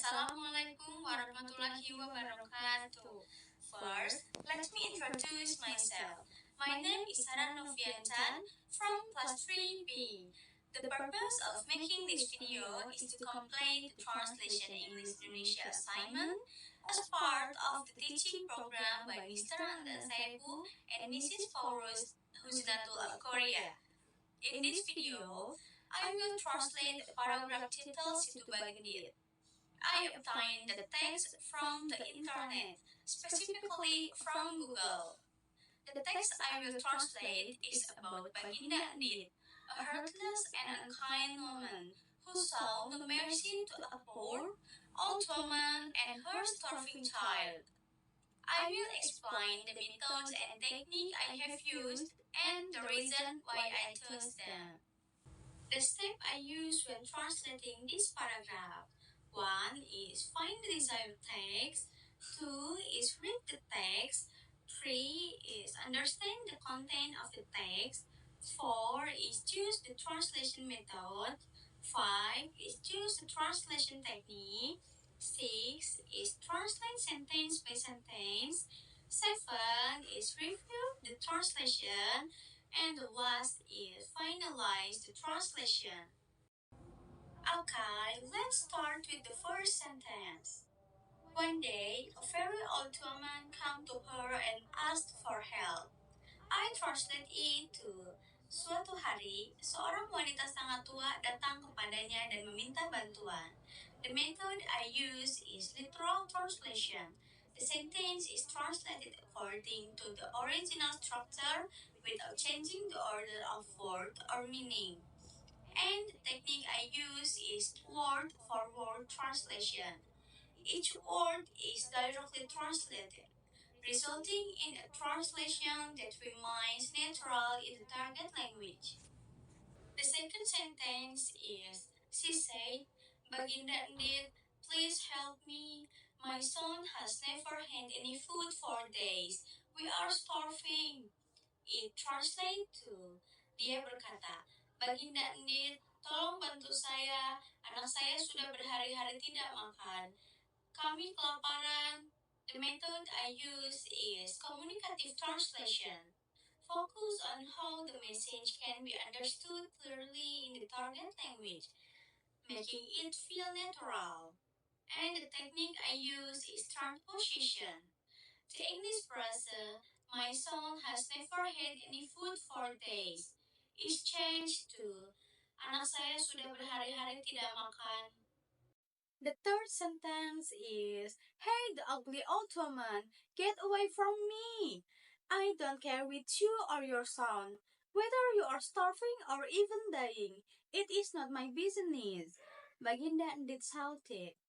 Assalamualaikum warahmatullahi wabarakatuh. First, let me introduce myself. My name is Sarah Noviantan from class 3B. The purpose of making this video is to complete the translation English Indonesia assignment as part of the teaching program by Mr. Andan Saibu and Mrs. Faurus Husnatul of Korea. In this video, I will translate a paragraph titled Situ Bagandit. I obtained the text from the internet, specifically from Google. The text I will translate is about Baginda Andit, a heartless and unkind woman who saw no mercy to a poor, old woman and her starving child. I will explain the methods and technique I have used and the reason why I chose them. The step I use when translating this paragraph: 1 is find the desired text, 2 is read the text, 3 is understand the content of the text, 4 is choose the translation method, 5 is choose the translation technique, 6 is translate sentence by sentence, 7 is review the translation, and the last is finalize the translation. Okay, let's start with the first sentence. One day, a very old woman came to her and asked for help. I translate it to: suatu hari, seorang wanita sangat tua datang kepadanya dan meminta bantuan. The method I use is literal translation. The sentence is translated according to the original structure without changing the order of word or meaning. And the technique I use is word for word translation. Each word is directly translated, resulting in a translation that remains natural in the target language. The second sentence is: she said, Baginda Andit, please help me. My son has never had any food for days. We are starving. It translates to: dia berkata, Baginda Andit, tolong bantu saya. Anak saya sudah berhari-hari tidak makan. Kami kelaparan. The method I use is communicative translation. Focus on how the message can be understood clearly in the target language, making it feel natural. And the technique I use is transposition. The English phrase, my son has never had any food for days, is changed to, anak saya sudah berhari-hari tidak makan. The third sentence is, hey, the ugly old woman, get away from me! I don't care with you or your son. Whether you are starving or even dying, it is not my business. Baginda Andit shouted.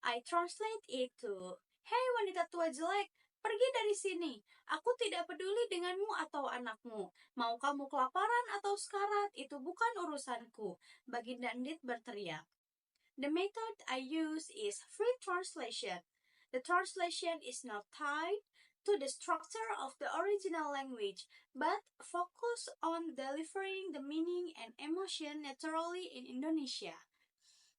I translate it to, hey wanita tua jelek, pergi dari sini. Aku tidak peduli denganmu atau anakmu. Mau kamu kelaparan atau sekarat, itu bukan urusanku. Baginda Andit berteriak. The method I use is free translation. The translation is not tied to the structure of the original language, but focus on delivering the meaning and emotion naturally in Indonesia.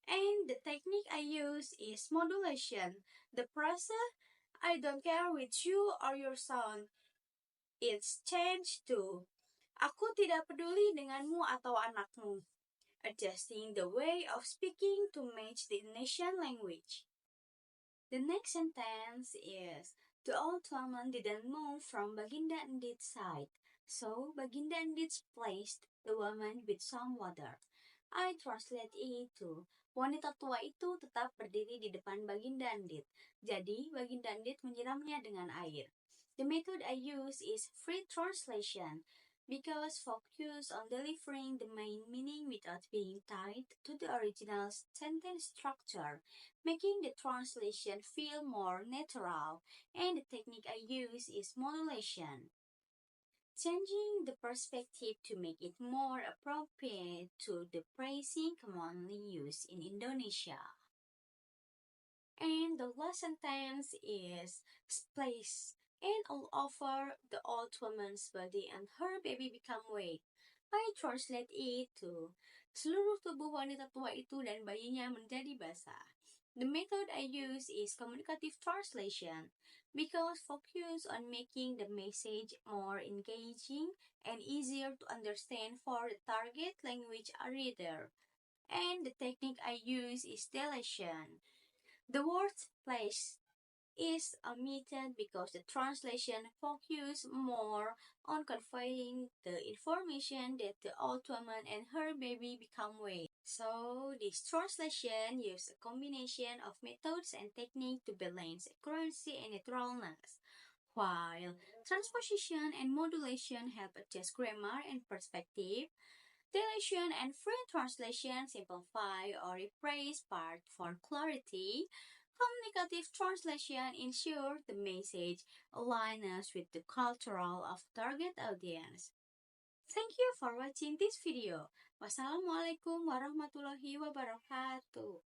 And the technique I use is modulation. The phrase, I don't care with you or your son, it's changed to, aku tidak peduli denganmu atau anakmu, adjusting the way of speaking to match the Indonesian language. The next sentence is, the old woman didn't move from Baginda Andit's side, so Baginda Andit placed the woman with some water. I translate it to, wanita tua itu tetap berdiri di depan Baginda Andit, jadi Baginda Andit menyiramnya dengan air. The method I use is free translation, because focus on delivering the main meaning without being tied to the original sentence structure, making the translation feel more natural, and the technique I use is modulation. Changing the perspective to make it more appropriate to the phrasing commonly used in Indonesia. And the last sentence is, place, and all over the old woman's body and her baby become wet. I translate it to, seluruh tubuh wanita tua itu dan bayinya menjadi basah. The method I use is communicative translation because focus on making the message more engaging and easier to understand for the target language reader. And the technique I use is deletion. The word's place is omitted because the translation focuses more on conveying the information that the old woman and her baby become with. So, this translation uses a combination of methods and technique to balance accuracy and naturalness, while transposition and modulation help adjust grammar and perspective. Deletion and free translation simplify or replace part for clarity. Communicative translation ensures the message aligns with the cultural of target audience. Thank you for watching this video. Wassalamualaikum warahmatullahi wabarakatuh.